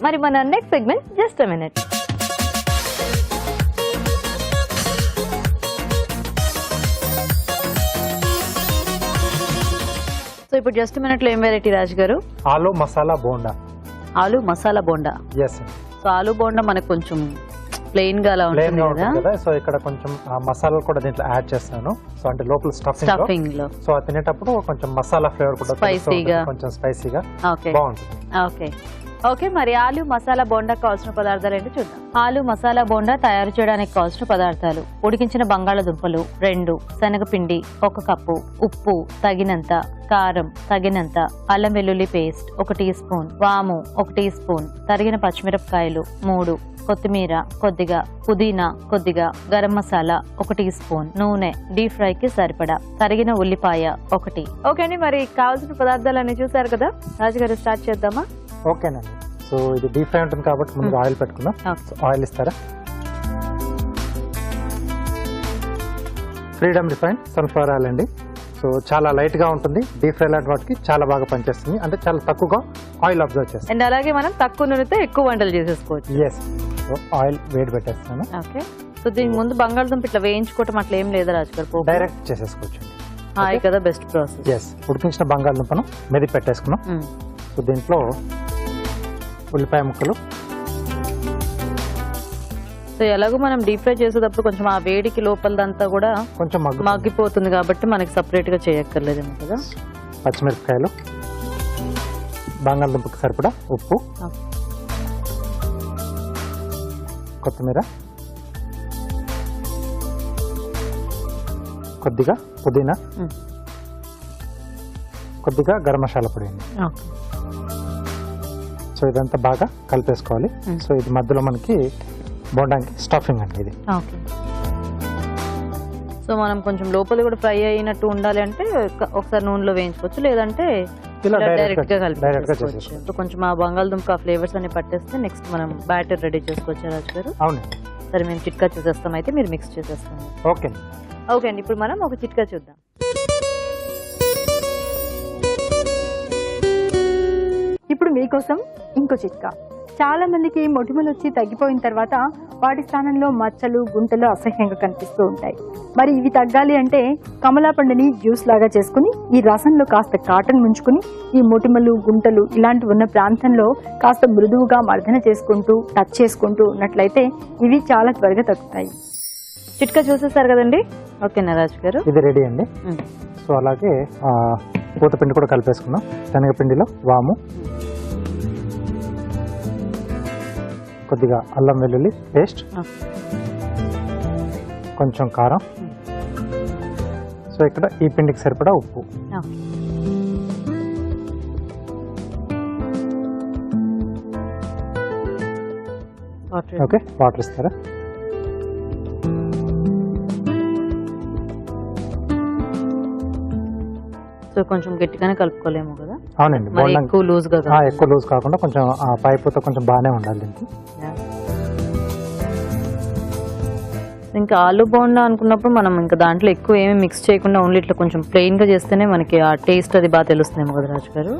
మరి మన next segment just a minute. So ఇప్పుడు జస్ట్ మినిట్ లో ఏం వెరైటీ రాజు గారు? ఆలు మసాలా బోండా. ఆలు మసాలా బోండా. ఎస్. సో ఆలు బోండా మనకు కొంచెం ప్లెయిన్ గా ఉంటుంది కదా. సో ఇక్కడ కొంచెం మసాలాలు కూడా దీంట్లో యాడ్ చేస్తాను. సో అంటే లోపల స్టఫింగ్ లో సో తినేటప్పుడు కొంచెం మసాలా ఫ్లేవర్ కూడా స్పైసీగా, కొంచెం స్పైసీగా బాగుంటుంది. Okay okay. మరి ఆలు మసాలా బోండా కావాల్సిన పదార్థాలు ఏంటో చూద్దాం. ఆలు మసాలా బోండా తయారు చేయడానికి కావాల్సిన పదార్థాలు: ఉడికించిన బంగాళాదుంపలు 2, శనగపిండి 1 కప్పు, ఉప్పు తగినంత, కారం తగినంత, అల్లం వెల్లుల్లి పేస్ట్ 1 టీ స్పూన్, వాము 1 టీ స్పూన్, తరిగిన పచ్చిమిరపకాయలు 3, కొత్తిమీర కొద్దిగా, పుదీనా కొద్దిగా, గరం మసాలా 1 టీ స్పూన్, నూనె డీప్ ఫ్రై కి సరిపడా, తరిగిన ఉల్లిపాయ 1. ఓకే అండి, మరి కావాల్సిన పదార్థాలన్నీ చూసారు కదా. రాజుగారు స్టార్ట్ చేద్దామా? ఓకేనండి. సో ఇది డీప్ ఫ్రై ఉంటుంది కాబట్టి ముందు ఆయిల్ పెట్టుకుందాం. ఆయిల్ ఇస్తారా? ఫ్రీడమ్ రిఫైన్ సన్ఫ్లవర్ ఆయిల్ అండి. సో చాలా లైట్ గా ఉంటుంది. డీప్ ఫ్రై లాంటి వాటికి చాలా బాగా పనిచేస్తుంది. అంటే చాలా తక్కువగా ఆయిల్ అబ్జర్వ్ చేస్తుంది. అండ్ అలాగే మనం తక్కువ నూనెతో ఎక్కువ వంటలు చేసేసుకోవచ్చు. ఎస్. సో ఆయిల్ వేడి పెట్టేస్తాను. ఓకే. సో దీనికి ముందు బంగాళదుంప ఇట్లా వేయించుకోవటం అట్లా ఏం లేదా రాజు గారు? డైరెక్ట్ చేసేసుకోవచ్చు. హాయ్ కదా, బెస్ట్ ప్రాసెస్. ఎస్. ఉడికించిన బంగాళదుంపను మెది పెట్టేసుకున్నాం. సో దీంట్లో ఉల్లిపాయ ముక్కలు. సో ఎలాగో మనం డీప్ ఫ్రై చేసేటప్పుడు కొంచెం ఆ వేడికి లోపలదంతా కూడా కొంచెం మగ్గిపోతుంది కాబట్టి మనకి సపరేట్ గా చేయక్కర్లేదు కదా. పచ్చిమిరపకాయలు, బంగాళదుంపకి సరిపడా ఉప్పు, కొత్తిమీర, కొద్దిగా పుదీనా, కొద్దిగా గరం మసాలా పొడి అండి. సో ఇదంతా బాగా కలిపేసుకోవాలి. సో ఇది మధ్యలో మనకి బోండానికి స్టఫింగ్ అండి ఇది. సో మనం కొంచెం లోపల కూడా ఫ్రై అయినట్టు ఉండాలి అంటే ఒకసారి నూనెలో వేయించుకోవచ్చు, లేదంటే డైరెక్ట్ గా కలిపి కొంచెం ఆ బంగాళదుంప ఫ్లేవర్స్ అన్ని పట్టేస్తే నెక్స్ట్ మనం బ్యాటర్ రెడీ చేసుకోవచ్చు రాజు గారు. అవునండి. సరే మేము చిట్కా చూసేస్తాం, అయితే మీరు మిక్స్ చేసేస్తాం. ఓకే ఓకే అండి, ఇప్పుడు మనం ఒక చిట్కా చూద్దాం. ఇప్పుడు మీకోసం ఇంకో చిట్కా. చాలా మందికి మొటిమలు వచ్చి తగ్గిపోయిన తర్వాత వాటి స్థానంలో మచ్చలు, గుంటలు అసహ్యంగా కనిపిస్తూ ఉంటాయి. మరి ఇవి తగ్గాలి అంటే కమలా పండుని జ్యూస్ లాగా చేసుకుని ఈ రసంలో కాస్త కాటన్ ముంచుకుని ఈ మొటిమలు, గుంటలు ఇలాంటివి ఉన్న ప్రాంతంలో కాస్త మృదువుగా మర్దన చేసుకుంటూ టచ్ చేసుకుంటూ ఉన్నట్లయితే ఇవి చాలా త్వరగా తగ్గుతాయి. చిట్కా చూసేసారు కదండి. ఓకేనా రాజు గారు? ఇది రెడీ అండి. సో అలాగే పూతపిండి కూడా కలిపేసుకున్నాం. శనగపిండిలో వాము, కొద్దిగా అల్లం వెల్లుల్లి పేస్ట్, కొంచెం కారం. సో ఇక్కడ ఈ పిండికి సరిపడా ఉప్పు. ఓకే, వాటర్ ఇస్తారా? సో కొంచెం గట్టిగానే కలుపుకోలేము కదా. అవునండి. ఎక్కువ లూజ్ కాకుండా కొంచెం పైపుతో కొంచెం బాగానే ఉండాలి దీనికి. ఇంకా ఆలు బోండా అనుకున్నప్పుడు మనం ఇంకా దాంట్లో ఎక్కువ ఏమి మిక్స్ చేయకుండా ఓన్లీ ఇట్లా కొంచెం ప్లెయిన్ గా చేస్తేనే మనకి ఆ టేస్ట్ అది బాగా తెలుస్తుందేమో కదా రాజు గారు.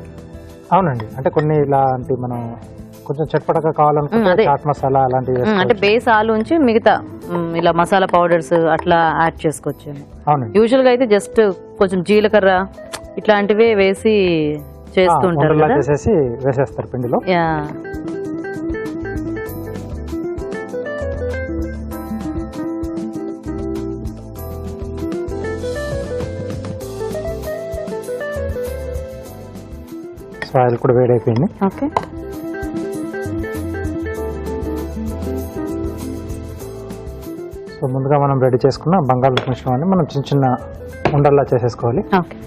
అవునండి. అంటే కొన్ని ఇలాంటి మనం కొంచెం చట్పటగా కావాలనుకుంటే చాట్ మసాలా అలాంటివి, అంటే బేస్ ఆలు ఉంచి మిగతా ఇలా మసాలా పౌడర్స్ అట్లా యాడ్ చేసుకోవచ్చు. అవునండి. యూజువల్ గా అయితే జస్ట్ కొంచెం జీలకర్ర ఇట్లాంటివే వేసి చేస్తుంటారు కదా. వేసేస్తారు పిండిలో. సో ఆయిల్ కూడా వేడైపోయింది. ఓకే. సో ముందుగా మనం రెడీ చేసుకున్న బంగాళదుంప మిశ్రమాన్ని మనం చిన్న చిన్న ఉండల్లా చేసేసుకోవాలి. ఓకే.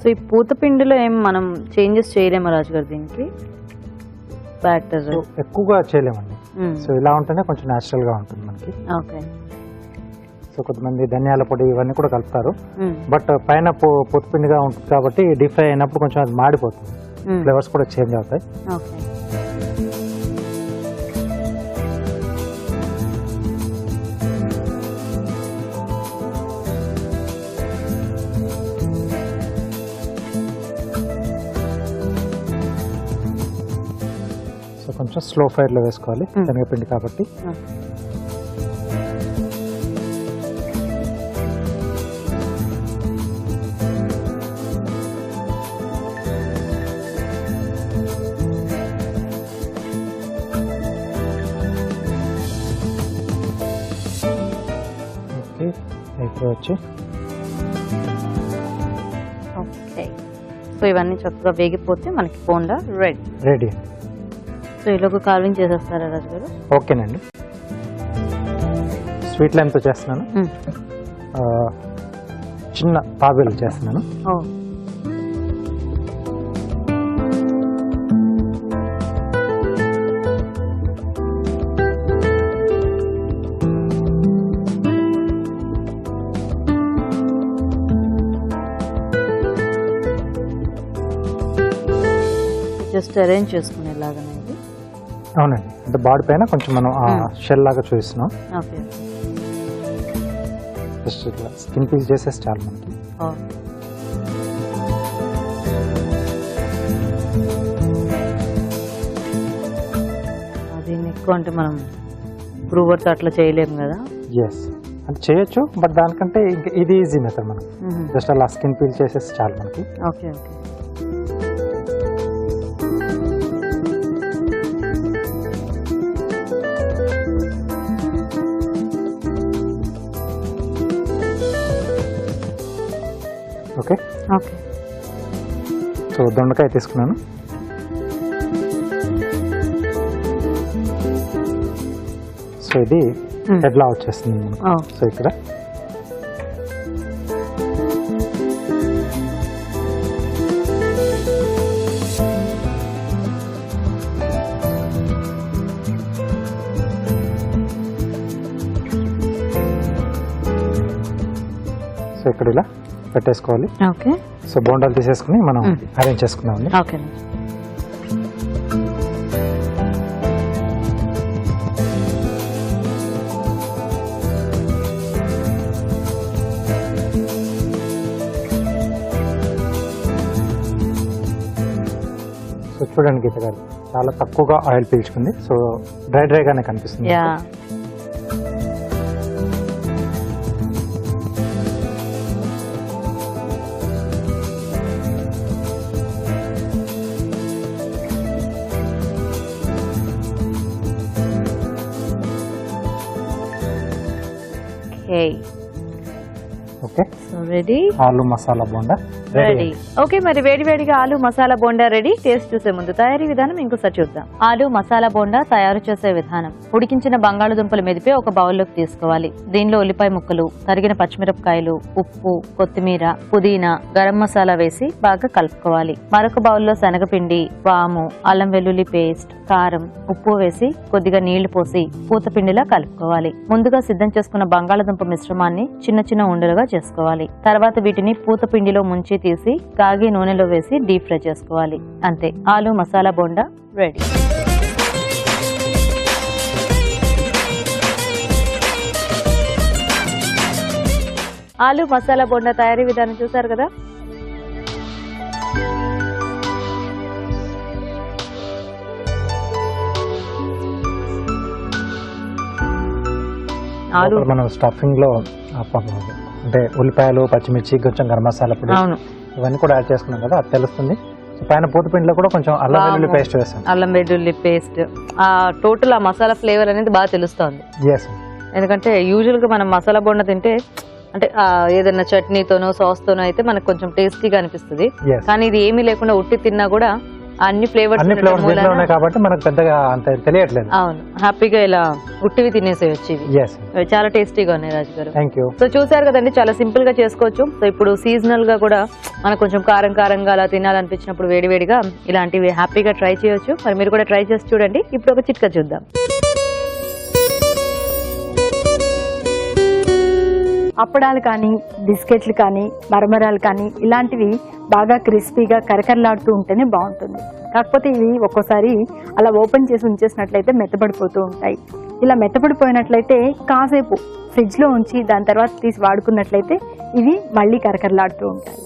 సో ఈ పూతపిండిలో ఏం మనం చేంజెస్ చేయలేమా రాజు గారు దీనికి? బ్యాటర్ ఎక్కువగా చేయలేమండి. సో ఇలా ఉంటేనే కొంచెం న్యాచురల్ గా ఉంటుంది మనకి. ఓకే. సో కొంతమంది ధనియాల పొడి ఇవన్నీ కూడా కలుపుతారు. బట్ పైన పూతపిండిగా ఉంటుంది కాబట్టి డీప్ ఫ్రై అయినప్పుడు కొంచెం అది మాడిపోతుంది, ఫ్లేవర్స్ కూడా చేంజ్ అవుతాయి. ఓకే. కొంచెం స్లో ఫైర్లో వేసుకోవాలి శనగపిండి కాబట్టి. ఓకే అయిపోవచ్చు. ఓకే, సో ఇవన్నీ చక్కగా వేగిపోతే మనకి బోండా రెడీ. రెడీ. సో ఈలోగా కార్వింగ్ చేసేస్తారా రాజు గారు? ఓకేనండి. స్వీట్ లైమ్తో చేస్తున్నాను. చిన్న తాబేలు చేస్తున్నాను. ఓ, జస్ట్ అరేంజ్ చేసుకునేలాగానే ఇది. అవునండి, అంటే బాడీ పైన కొంచెం మనం షెల్ లాగా చూపిస్తున్నాం. ఓకే, జస్ట్ ఇట్లా స్కిన్ పీల్ చేసేసి చాలు మనకి. అది ఎక్కువ అంటే మనం బ్రూవర్తో అట్లా చేయలేము కదా. ఎస్, అంటే చేయొచ్చు, బట్ దానికంటే ఇంకా ఇది ఈజీ మెథడ్ మనం. జస్ట్ అలా స్కిన్ పీల్ చేసేసి చాలు మనకి. Okay okay. Okay okay, so దొండకాయ తీసుకున్నాను. సో ఇది హెడ్లా వచ్చేస్తుంది మనకు. సో ఇక్కడ సో ఇక్కడ ఇలా పెట్టేసుకోవాలి. ఓకే, సో బోండాలు తీసేసుకుని మనం అరేంజ్ చేసుకున్నామండి. ఓకే. సో చూడండి గీత గారు, చాలా తక్కువగా ఆయిల్ పీల్చుకుంది. సో డ్రైగానే కనిపిస్తుంది. Yeah, okay, so ready. ఆలు మసాలా బోండా రెడీ. ఓకే, మరి వేడి వేడిగా ఆలు మసాలా బోండా రెడీ. టేస్ట్ చూసే ముందు తయారీ విధానం ఇంకోసారి చూద్దాం. ఆలు మసాలా బోండా తయారు చేసే విధానం: ఉడికించిన బంగాళదుంపలు మెదిపి ఒక బౌల్లోకి తీసుకోవాలి. దీనిలో ఉల్లిపాయ ముక్కలు, తరిగిన పచ్చిమిరపకాయలు, ఉప్పు, కొత్తిమీర, పుదీనా, గరం మసాలా వేసి బాగా కలుపుకోవాలి. మరొక బౌల్లో శనగపిండి, వాము, అల్లం వెల్లుల్లి పేస్ట్, కారం, ఉప్పు వేసి కొద్దిగా నీళ్లు పోసి పూతపిండిలా కలుపుకోవాలి. ముందుగా సిద్ధం చేసుకున్న బంగాళదుంప మిశ్రమాన్ని చిన్న చిన్న ఉండలుగా చేసుకోవాలి. తర్వాత వీటిని పూతపిండిలో ముంచి తీసి కాగి నూనెలో వేసి డీప్ ఫ్రై చేసుకోవాలి. అంతే, ఆలు మసాలా బోండా రెడీ. ఆలు మసాలా బోండా తయారీ విధానం చూసారు కదా. ఆలు మనం స్టఫింగ్ లో అంటే ఉల్లిపాయలు, పచ్చిమిర్చి, కొంచెం గరం మసాలా పొడి, ఇవన్నీ కూడా యాడ్ చేసుకున్నాం కదా, అది తెలుస్తుంది. పైన పూతపిండిలో కూడా కొంచెం అల్లం వెల్లుల్లి పేస్ట్ వేసాం. అల్లం వెల్లుల్లి పేస్ట్, టోటల్ ఆ మసాలా ఫ్లేవర్ అనేది బాగా తెలుస్తుంది. ఎందుకంటే యూజువల్ గా మనం మసాలా బోండా తింటే అంటే ఏదైనా చట్నీతోనో సాస్ తోనో అయితే మనకు కొంచెం టేస్టీగా అనిపిస్తుంది. కానీ ఇది ఏమీ లేకుండా ఉట్టి తిన్నా కూడా అన్ని ఫ్లేవర్స్ కాబట్టి మనకు పెద్దగా అంత తెలియట్లేదు. అవును, హ్యాపీగా ఇలా ఉట్టివి తినేసేయచ్చు. ఇవి చాలా టేస్టీగా ఉన్నాయి రాజు గారు. సో చూసారు కదండి, చాలా సింపుల్ గా చేసుకోవచ్చు. సో ఇప్పుడు సీజనల్ గా కూడా మనకు కొంచెం కారం కారంగా అలా తినాలనిపించినప్పుడు వేడివేడిగా ఇలాంటివి హ్యాపీగా ట్రై చేయొచ్చు. మరి మీరు కూడా ట్రై చేసి చూడండి. ఇప్పుడు ఒక చిట్కా చూద్దాం. అప్పడాలు కానీ, బిస్కెట్లు కానీ, మరమరాలు కానీ ఇలాంటివి బాగా క్రిస్పీగా కరకరలాడుతూ ఉంటేనే బాగుంటుంది. కాకపోతే ఇవి ఒక్కోసారి అలా ఓపెన్ చేసి ఉంచేసినట్లయితే మెత్తపడిపోతూ ఉంటాయి. ఇలా మెత్తపడిపోయినట్లయితే కాసేపు ఫ్రిడ్జ్లో ఉంచి దాని తర్వాత తీసి వాడుకున్నట్లయితే ఇవి మళ్ళీ కరకరలాడుతూ ఉంటాయి.